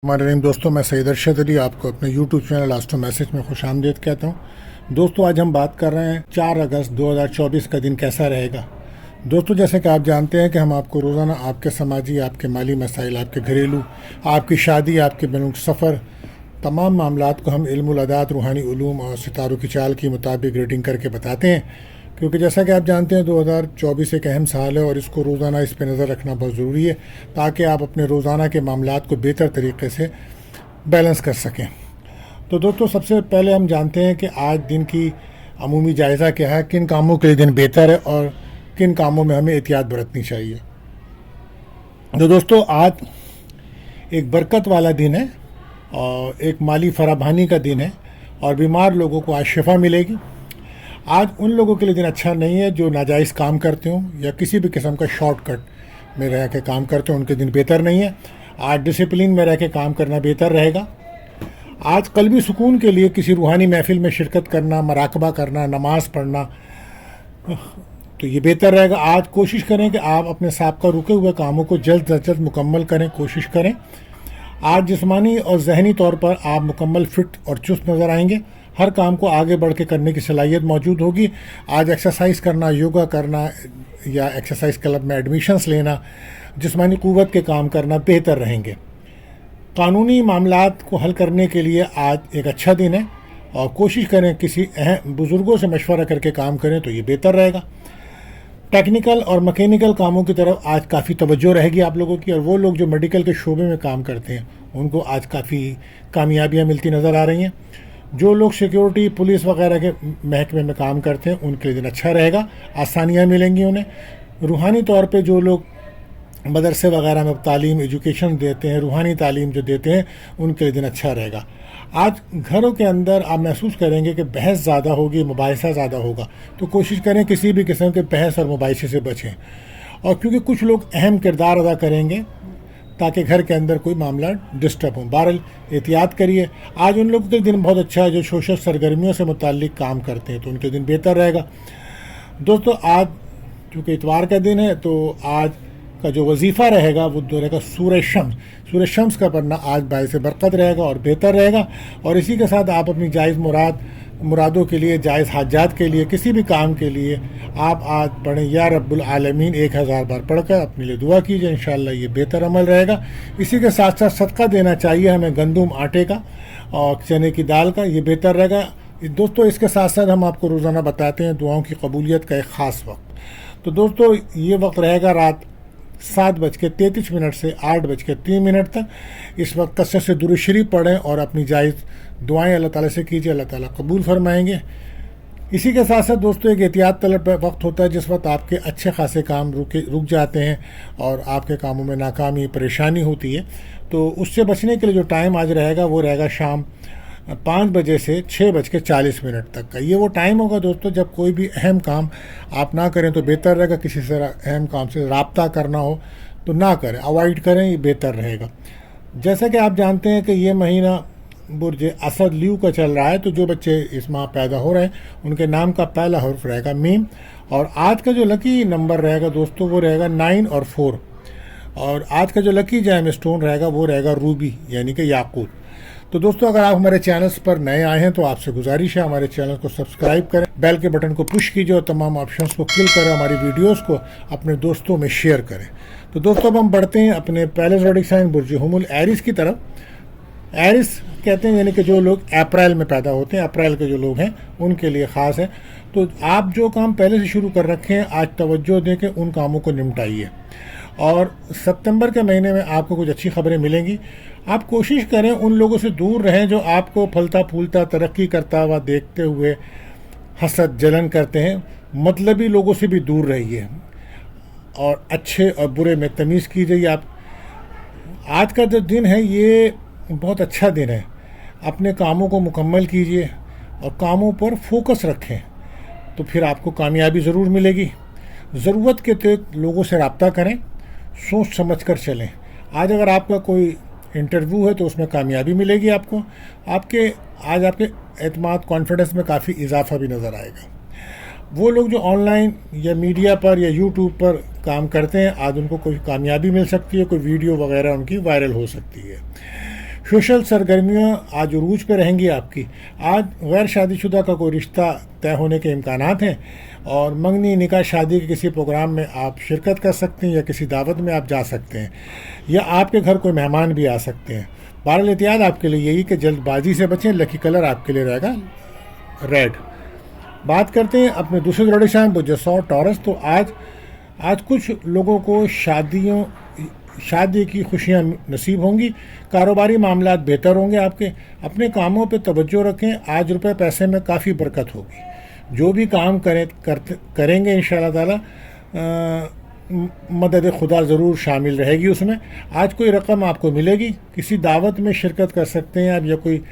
ہمارے نیم دوستوں، میں سید ارشد علی آپ کو اپنے یوٹیوب چینل آسٹو میسج میں خوش آمدید کہتا ہوں۔ دوستو، آج ہم بات کر رہے ہیں 4 اگست 2024 کا دن کیسا رہے گا۔ دوستو، جیسے کہ آپ جانتے ہیں کہ ہم آپ کو روزانہ آپ کے سماجی، آپ کے مالی مسائل، آپ کے گھریلو، آپ کی شادی، آپ کے بین سفر، تمام معاملات کو ہم علم العداد، روحانی علوم اور ستاروں کی چال کے مطابق ریڈنگ کر کے بتاتے ہیں، کیونکہ جیسا کہ آپ جانتے ہیں 2024 ایک اہم سال ہے اور اس کو روزانہ اس پہ نظر رکھنا بہت ضروری ہے تاکہ آپ اپنے روزانہ کے معاملات کو بہتر طریقے سے بیلنس کر سکیں۔ تو دوستو، سب سے پہلے ہم جانتے ہیں کہ آج دن کی عمومی جائزہ کیا ہے، کن کاموں کے لیے دن بہتر ہے اور کن کاموں میں ہمیں احتیاط برتنی چاہیے۔ تو دوستو، آج ایک برکت والا دن ہے اور ایک مالی فراوانی کا دن ہے اور بیمار لوگوں کو آج شفا ملے گی۔ آج ان لوگوں کے لیے دن اچھا نہیں ہے جو ناجائز کام کرتے ہوں یا کسی بھی قسم کا شارٹ کٹ میں رہ کے کام کرتے ہوں، ان کے دن بہتر نہیں ہے۔ آج ڈسپلن میں رہ کے کام کرنا بہتر رہے گا۔ آج قلبی سکون کے لیے کسی روحانی محفل میں شرکت کرنا، مراقبہ کرنا، نماز پڑھنا تو یہ بہتر رہے گا۔ آج کوشش کریں کہ آپ اپنے سابقہ رکے ہوئے کاموں کو جلد از جلد مکمل کریں، کوشش کریں۔ آج جسمانی اور ذہنی طور پر آپ مکمل فٹ اور چست نظر آئیں گے۔ ہر کام کو آگے بڑھ کے کرنے کی صلاحیت موجود ہوگی۔ آج ایکسرسائز کرنا، یوگا کرنا یا ایکسرسائز کلب میں ایڈمیشنز لینا، جسمانی قوت کے کام کرنا بہتر رہیں گے۔ قانونی معاملات کو حل کرنے کے لیے آج ایک اچھا دن ہے اور کوشش کریں کسی اہم بزرگوں سے مشورہ کر کے کام کریں تو یہ بہتر رہے گا۔ ٹیکنیکل اور مکینیکل کاموں کی طرف آج کافی توجہ رہے گی آپ لوگوں کی، اور وہ لوگ جو میڈیکل کے شعبے میں کام کرتے ہیں ان کو آج کافی کامیابیاں ملتی نظر آ رہی ہیں۔ جو لوگ سیکیورٹی، پولیس وغیرہ کے محکمے میں کام کرتے ہیں ان کے لیے دن اچھا رہے گا، آسانیاں ملیں گی انہیں۔ روحانی طور پہ جو لوگ مدرسے وغیرہ میں تعلیم، ایجوکیشن دیتے ہیں، روحانی تعلیم جو دیتے ہیں ان کے لیے دن اچھا رہے گا۔ آج گھروں کے اندر آپ محسوس کریں گے کہ بحث زیادہ ہوگی، مباحثہ زیادہ ہوگا، تو کوشش کریں کسی بھی قسم کے بحث اور مباحثے سے بچیں، اور کیونکہ کچھ لوگ اہم کردار ادا کریں گے تاکہ گھر کے اندر کوئی معاملہ ڈسٹرب ہو۔ بہرحال احتیاط کریے۔ آج ان لوگوں کے دن بہت اچھا ہے جو سوشل سرگرمیوں سے متعلق کام کرتے ہیں تو ان کے دن بہتر رہے گا۔ دوستو، آج چونکہ اتوار کا دن ہے تو آج کا جو وظیفہ رہے گا وہ رہے گا سورہ شمس کا پڑھنا آج باعث برکت رہے گا اور بہتر رہے گا۔ اور اسی کے ساتھ آپ اپنی جائز مرادوں کے لیے، جائز حاجات کے لیے، کسی بھی کام کے لیے آپ آج پڑھیں یا رب العالمین 1000 بار پڑھ کر اپنے لیے دعا کیجئے، انشاءاللہ یہ بہتر عمل رہے گا۔ اسی کے ساتھ ساتھ صدقہ دینا چاہیے ہمیں گندم آٹے کا اور چنے کی دال کا، یہ بہتر رہے گا۔ دوستو، اس کے ساتھ ساتھ ہم آپ کو روزانہ بتاتے ہیں دعاؤں کی قبولیت کا ایک خاص وقت۔ تو دوستو، یہ وقت رہے گا رات 7:33 سے 8:03 تک۔ اس وقت کثرت سے درود شریف پڑھیں اور اپنی جائز دعائیں اللہ تعالیٰ سے کیجیے، اللہ تعالیٰ قبول فرمائیں گے۔ اسی کے ساتھ ساتھ دوستو، ایک احتیاط طلب وقت ہوتا ہے جس وقت آپ کے اچھے خاصے کام رک جاتے ہیں اور آپ کے کاموں میں ناکامی، پریشانی ہوتی ہے، تو اس سے بچنے کے لیے جو ٹائم آج رہے گا وہ رہے گا شام 5 بجے سے 6:40 تک کا۔ یہ وہ ٹائم ہوگا دوستو جب کوئی بھی اہم کام آپ نہ کریں تو بہتر رہے گا۔ کسی سے اہم کام سے رابطہ کرنا ہو تو نہ کریں، اوائڈ کریں، یہ بہتر رہے گا۔ جیسا کہ آپ جانتے ہیں کہ یہ مہینہ برج اسد لیو کا چل رہا ہے، تو جو بچے اس ماہ پیدا ہو رہے ہیں ان کے نام کا پہلا حرف رہے گا میم، اور آج کا جو لکی نمبر رہے گا دوستو وہ رہے گا 9 اور 4، اور آج کا جو لکی جیم اسٹون رہے گا وہ رہے گا روبی یعنی کہ یاقوت۔ تو دوستو، اگر آپ ہمارے چینلز پر نئے آئے ہیں تو آپ سے گزارش ہے ہمارے چینل کو سبسکرائب کریں، بیل کے بٹن کو پش کیجئے اور تمام آپشنز کو کلک کریں، ہماری ویڈیوز کو اپنے دوستوں میں شیئر کریں۔ تو دوستو، اب ہم بڑھتے ہیں اپنے پہلے زوڈک سائن برج حمل ایریس کی طرف۔ ایریس کہتے ہیں یعنی کہ جو لوگ اپریل میں پیدا ہوتے ہیں، اپریل کے جو لوگ ہیں ان کے لیے خاص ہے۔ تو آپ جو کام پہلے سے شروع کر رکھے ہیں آج توجہ دیں کہ ان کاموں کو نمٹائیے، اور ستمبر کے مہینے میں آپ کو کچھ اچھی خبریں ملیں گی۔ آپ کوشش کریں ان لوگوں سے دور رہیں جو آپ کو پھلتا پھولتا، ترقی کرتا ہوا دیکھتے ہوئے حسد، جلن کرتے ہیں۔ مطلبی لوگوں سے بھی دور رہیے اور اچھے اور برے میں تمیز کیجیے۔ آپ آج کا جو دن ہے یہ بہت اچھا دن ہے، اپنے کاموں کو مکمل کیجیے اور کاموں پر فوکس رکھیں تو پھر آپ کو کامیابی ضرور ملے گی۔ ضرورت کے تحت لوگوں سے رابطہ کریں، سوچ سمجھ کر چلیں۔ آج اگر آپ کا کوئی انٹرویو ہے تو اس میں کامیابی ملے گی آپ کو۔ آج آپ کے اعتماد، کانفیڈنس میں کافی اضافہ بھی نظر آئے گا۔ وہ لوگ جو آن لائن یا میڈیا پر یا یوٹیوب پر کام کرتے ہیں آج ان کو کوئی کامیابی مل سکتی ہے، کوئی ویڈیو وغیرہ ان کی وائرل ہو سکتی ہے۔ सोशल सरगर्मियाँ आज उरूज पे रहेंगी आपकी। आज गैर शादीशुदा का कोई रिश्ता तय होने के इम्कानात हैं और मंगनी निकाह शादी के किसी प्रोग्राम में आप शिरकत कर सकते हैं या किसी दावत में आप जा सकते हैं या आपके घर कोई मेहमान भी आ सकते हैं। बहरहाल एहतियात आपके लिए यही कि जल्दबाजी से बचें। लकी कलर आपके लिए रहेगा रेड। बात करते हैं अपने दूसरे जोड़े वो जसौ टॉरस। तो आज कुछ लोगों को शादी की खुशियां नसीब होंगी। कारोबारी मामलात बेहतर होंगे आपके। अपने कामों पे तवज्जो रखें। आज रुपए पैसे में काफ़ी बरकत होगी। जो भी काम करेंगे इंशाअल्लाह ताला मदद खुदा ज़रूर शामिल रहेगी उसमें। आज कोई रकम आपको मिलेगी। किसी दावत में शिरकत कर सकते हैं आप, या कोई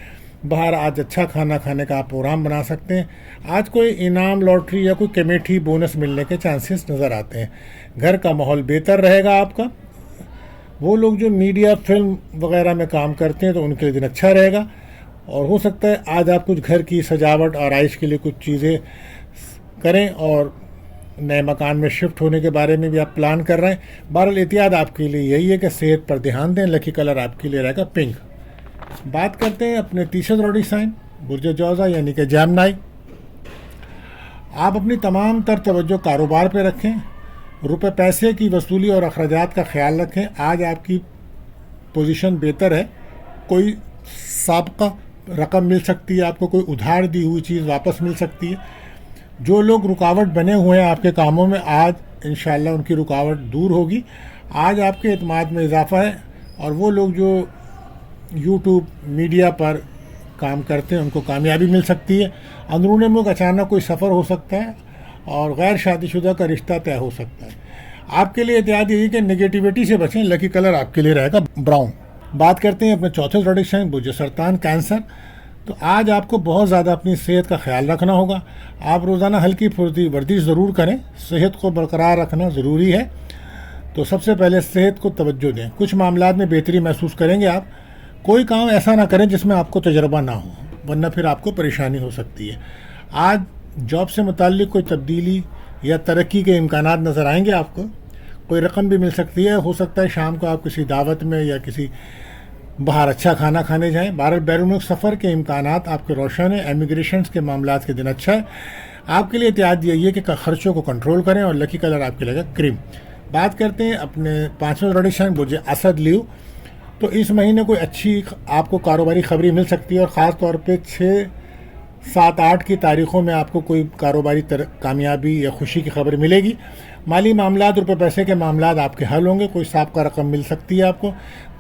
बाहर आज अच्छा खाना खाने का आप प्रोग्राम बना सकते हैं। आज कोई इनाम, लॉटरी या कोई कमेटी बोनस मिलने के चांसेस नज़र आते हैं। घर का माहौल बेहतर रहेगा आपका। वो लोग जो मीडिया, फिल्म वगैरह में काम करते हैं तो उनके लिए दिन अच्छा रहेगा। और हो सकता है आज आप कुछ घर की सजावट, आराइश के लिए कुछ चीज़ें करें और नए मकान में शिफ्ट होने के बारे में भी आप प्लान कर रहे हैं। बहरहाल एहतियात आपके लिए यही है कि सेहत पर ध्यान दें। लकी कलर आपके लिए रहेगा पिंक। बात करते हैं अपने तीसरे ज़ोडिएक साइन बुर्ज जौज़ा यानी कि जेमिनी। आप अपनी तमाम तर तवज्जो कारोबार पे रखें। रुपए पैसे की वसूली और अखराजात का ख्याल रखें। आज आपकी पोजीशन बेहतर है। कोई साबका रकम मिल सकती है आपको, कोई उधार दी हुई चीज़ वापस मिल सकती है। जो लोग रुकावट बने हुए हैं आपके कामों में, आज इंशाअल्लाह उनकी रुकावट दूर होगी। आज आपके एतमाद में इजाफा है। और वो लोग जो यूट्यूब मीडिया पर काम करते हैं उनको कामयाबी मिल सकती है। अंदरून मुल्क अचानक कोई सफ़र हो सकता है और गैर शादीशुदा का रिश्ता तय हो सकता है। आपके लिए एहतियात यही कि नेगेटिविटी से बचें। लकी कलर आपके लिए रहेगा ब्राउन। बात करते हैं अपने चौथे ज़ोडिएक साइन बुर्ज सरतान कैंसर। तो आज आपको बहुत ज़्यादा अपनी सेहत का ख्याल रखना होगा। आप रोज़ाना हल्की फुर्ती वर्जिश ज़रूर करें। सेहत को बरकरार रखना ज़रूरी है। तो सबसे पहले सेहत को तवज्जो दें। कुछ मामलात में बेहतरी महसूस करेंगे आप। कोई काम ऐसा ना करें जिसमें आपको तजर्बा ना हो, वरना फिर आपको परेशानी हो सकती है। आज जॉब से मुताल्लिक कोई तब्दीली या तरक्की के इम्कानात नज़र आएंगे आपको। कोई रकम भी मिल सकती है। हो सकता है शाम को आप किसी दावत में या किसी बाहर अच्छा खाना खाने जाएं। बहरहाल बैरून मुल्क सफ़र के इम्कानात आपके रोशन है। एमिग्रेशन के मामलात के दिन अच्छा है। आपके लिए एहतियात यही है कि खर्चों को कंट्रोल करें। और लकी कलर आपके लगेगा क्रीम। बात करते हैं अपने पाँचवें ज़ोडिएक साइन बुर्ज असद लीव। तो इस महीने कोई अच्छी आपको कारोबारी खबरी मिल सकती है और ख़ास तौर पे 6, 7, 8 की तारीख़ों में आपको कोई कारोबारी कामयाबी या खुशी की खबर मिलेगी। माली मामलात, रुपए पैसे के मामलात आपके हल होंगे। कोई साबका रकम मिल सकती है आपको।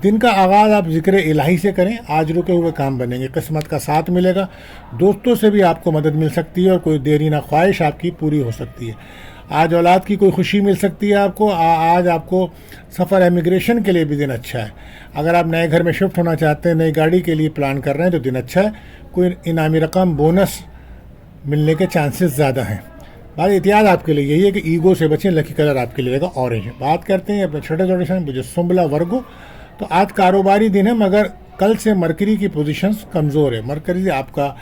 दिन का आगाज़ आप ज़िक्र इलाही से करें। आज रुके हुए काम बनेंगे। किस्मत का साथ मिलेगा। दोस्तों से भी आपको मदद मिल सकती है और कोई देरी ना ख्वाहिश आपकी पूरी हो सकती है। आज औलाद की कोई खुशी मिल सकती है आपको। आज आपको सफ़र इमिग्रेशन के लिए भी दिन अच्छा है। अगर आप नए घर में शिफ्ट होना चाहते हैं, नई गाड़ी के लिए प्लान कर रहे हैं तो दिन अच्छा है। कोई इनामी रकम, बोनस मिलने के चांसेस ज़्यादा हैं। बात एहतियात आपके लिए यही है कि ईगो से बचें। लकी कलर आपके लिए रहेगा ऑरेंज। बात करते हैं अपने छठे ज़ोडिएक साइन बुर्ज सुंबला वर्गो। तो आज कारोबारी दिन है, मगर कल से मरकरी की पोजीशंस कमज़ोर है। मरकरी आपका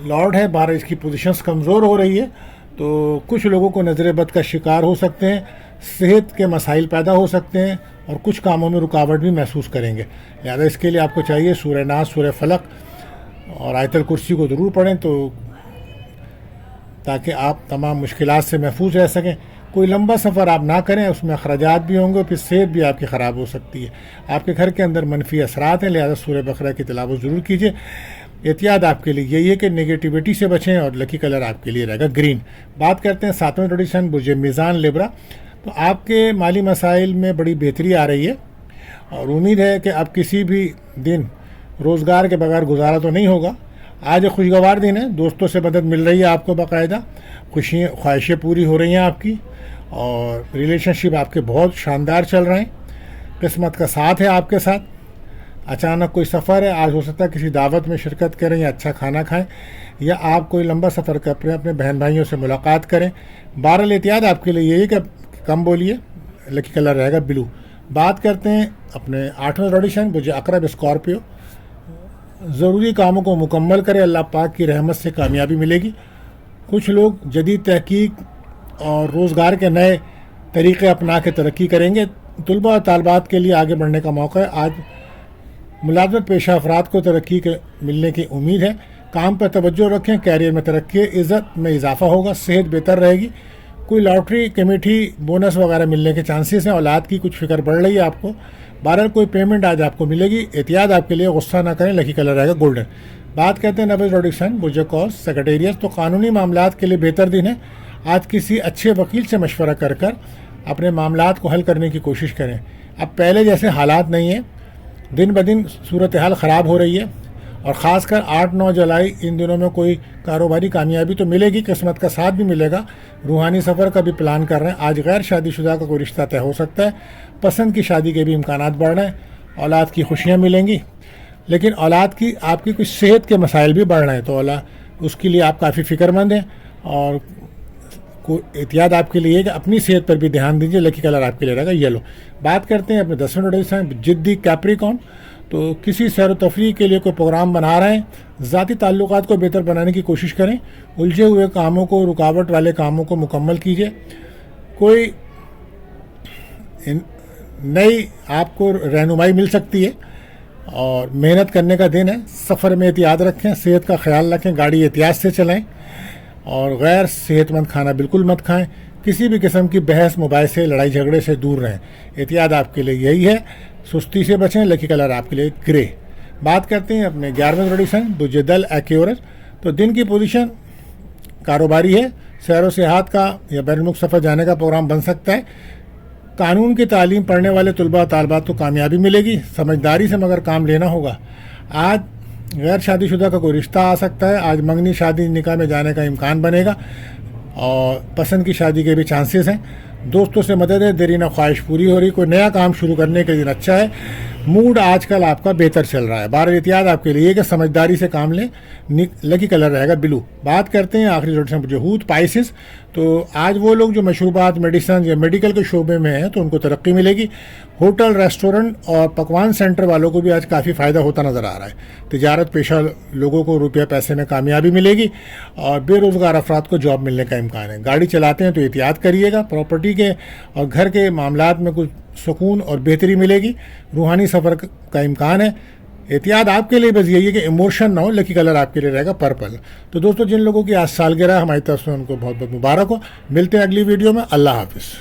लॉर्ड है, 12 इसकी पोजीशंस कमज़ोर हो रही है। तो कुछ लोगों को नज़र बद का शिकार हो सकते हैं। सेहत के मसाइल पैदा हो सकते हैं और कुछ कामों में रुकावट भी महसूस करेंगे। लिहाजा इसके लिए आपको चाहिए सूरह नास, सूरह फलक और आयतल कुर्सी को ज़रूर पढ़ें, तो ताकि आप तमाम मुश्किलात से महफूज रह सकें। कोई लंबा सफ़र आप ना करें, उसमें अखराजात भी होंगे, फिर सेहत भी आपकी ख़राब हो सकती है। आपके घर के अंदर मनफी असरात हैं, लिहाजा सूरह बकरा की तिलावत ज़रूर कीजिए। एहतियात आपके लिए यही है कि नेगेटिविटी से बचें और लकी कलर आपके लिए रहेगा ग्रीन। बात करते हैं सातवें ज़ोडिएक साइन बुर्ज मीज़ान लिब्रा। तो आपके माली मसाइल में बड़ी बेहतरी आ रही है और उम्मीद है कि अब किसी भी दिन रोज़गार के बगैर गुजारा तो नहीं होगा। आज एक खुशगवार दिन है। दोस्तों से मदद मिल रही है आपको, बाकायदा ख्वाहिशें पूरी हो रही हैं आपकी और रिलेशनशिप आपके बहुत शानदार चल रहे हैं। किस्मत का साथ है आपके साथ। अचानक कोई सफ़र है। आज हो सकता है किसी दावत में शिरकत करें या अच्छा खाना खाएं, या आप कोई लंबा सफ़र करें, अपने बहन भाइयों से मुलाकात करें। बहरहाल एहतियात आपके लिए यही कि कम बोलिए। लकी कलर रहेगा ब्लू। बात करते हैं अपने 8वें ज़ोडिएक साइन बुर्ज अक़रब स्कॉर्पियो। ज़रूरी कामों को मुकम्मल करें। अल्लाह पाक की रहमत से कामयाबी मिलेगी। कुछ लोग जदीद तहकीक और रोज़गार के नए तरीक़े अपना के तरक्की करेंगे। तलबा और तालबात के लिए आगे बढ़ने का मौका है। आज मुलाजमत पेशा अफराद को तरक्की के मिलने की उम्मीद है। काम पर तवज्जो रखें, कैरियर में तरक्की, इज़्ज़त में इजाफा होगा, सेहत बेहतर रहेगी। कोई लॉटरी कमेटी बोनस वगैरह मिलने के चांसेस हैं। औलाद की कुछ फिक्र बढ़ रही है आपको। बहरहाल कोई पेमेंट आज आपको मिलेगी। एहतियात आपके लिए, गुस्सा ना करें। लकी कलर रहेगा गोल्डन। बात करते हैं नबज रोडिक्सन बुर्ज कॉस सेक्रेटेरिएट। तो कानूनी मामलात के लिए बेहतर दिन है। आज किसी अच्छे वकील से मशवरा कर कर अपने मामलात को हल करने की कोशिश करें। अब पहले जैसे हालात नहीं है, दिन ब दिन सूरत हाल ख़राब हो रही है और ख़ासकर 8-9 जुलाई इन दिनों में कोई कारोबारी कामयाबी तो मिलेगी, किस्मत का साथ भी मिलेगा। रूहानी सफ़र का भी प्लान कर रहे हैं। आज गैर शादीशुदा का कोई रिश्ता तय हो सकता है। पसंद की शादी के भी इम्कानात बढ़ रहे हैं। औलाद की खुशियाँ मिलेंगी, लेकिन औलाद की आपकी कुछ सेहत के मसाइल भी बढ़ रहे हैं, तो औलाद उसके लिए आप काफ़ी फ़िक्रमंद हैं और को एहतियात आपके लिए है कि अपनी सेहत पर भी ध्यान दीजिए। लकी कलर आपके लिए रहेगा येलो। बात करते हैं अपने 10वें रोडिक्सन जिद्दी कैप्रिकॉर्न। तो किसी सैर तफरीह के लिए कोई प्रोग्राम बना रहे हैं, ज़ाती ताल्लुकात को बेहतर बनाने की कोशिश करें। उलझे हुए कामों को, रुकावट वाले कामों को मुकम्मल कीजिए। कोई नई आपको रहनुमाई मिल सकती है और मेहनत करने का दिन है। सफ़र में एहतियात रखें, सेहत का ख्याल रखें, गाड़ी एहतियात से चलाएं और गैर सेहतमंद खाना बिल्कुल मत खाएं। किसी भी किस्म की बहस मुबाहिसे, लड़ाई झगड़े से दूर रहें। एहतियात आपके लिए यही है। सुस्ती से बचें। लकी कलर आपके लिए ग्रे। बात करते हैं अपने 11वें रोडिक्सन बुजदल एक्योरस। तो दिन की पोजीशन कारोबारी है। सैर व सियाहत का या बैरुमुल्क सफ़र जाने का प्रोग्राम बन सकता है। कानून की तालीम पढ़ने वाले तलबा तालबात को कामयाबी मिलेगी। समझदारी से मगर काम लेना होगा। आज गैर शादीशुदा का कोई रिश्ता आ सकता है। आज मंगनी शादी निकाह में जाने का इम्कान बनेगा और पसंद की शादी के भी चांसेस हैं। दोस्तों से मदद है, देरीना ख्वाहिश पूरी हो रही। कोई नया काम शुरू करने के दिन अच्छा है। मूड आजकल आपका बेहतर चल रहा है। 12 एहतियात आपके लिए कि समझदारी से काम लें। लकी कलर रहेगा ब्लू। बात करते हैं आखिरी रोडिक्सन यहूद पाइसिस। तो आज वो लोग जो मशरूबात, मेडिसन या मेडिकल के शोबे में हैं तो उनको तरक्की मिलेगी। होटल, रेस्टोरेंट और पकवान सेंटर वालों को भी आज काफ़ी फ़ायदा होता नज़र आ रहा है। तिजारत पेशा लोगों को रुपया पैसे में कामयाबी मिलेगी और बेरोज़गार अफराद को जॉब मिलने का इम्कान है। गाड़ी चलाते हैं तो एहतियात करिएगा। प्रॉपर्टी के और घर के मामलात में कुछ सुकून और बेहतरी मिलेगी। रूहानी सफ़र का इम्कान है। एहतियात आपके लिए बस यही है कि इमोशन ना हो। लकी कलर आपके लिए रहेगा पर्पल। तो दोस्तों, जिन लोगों की आज सालगिरह हमारी तरफ से उनको बहुत बहुत मुबारक हो। मिलते हैं अगली वीडियो में। अल्लाह हाफिज़।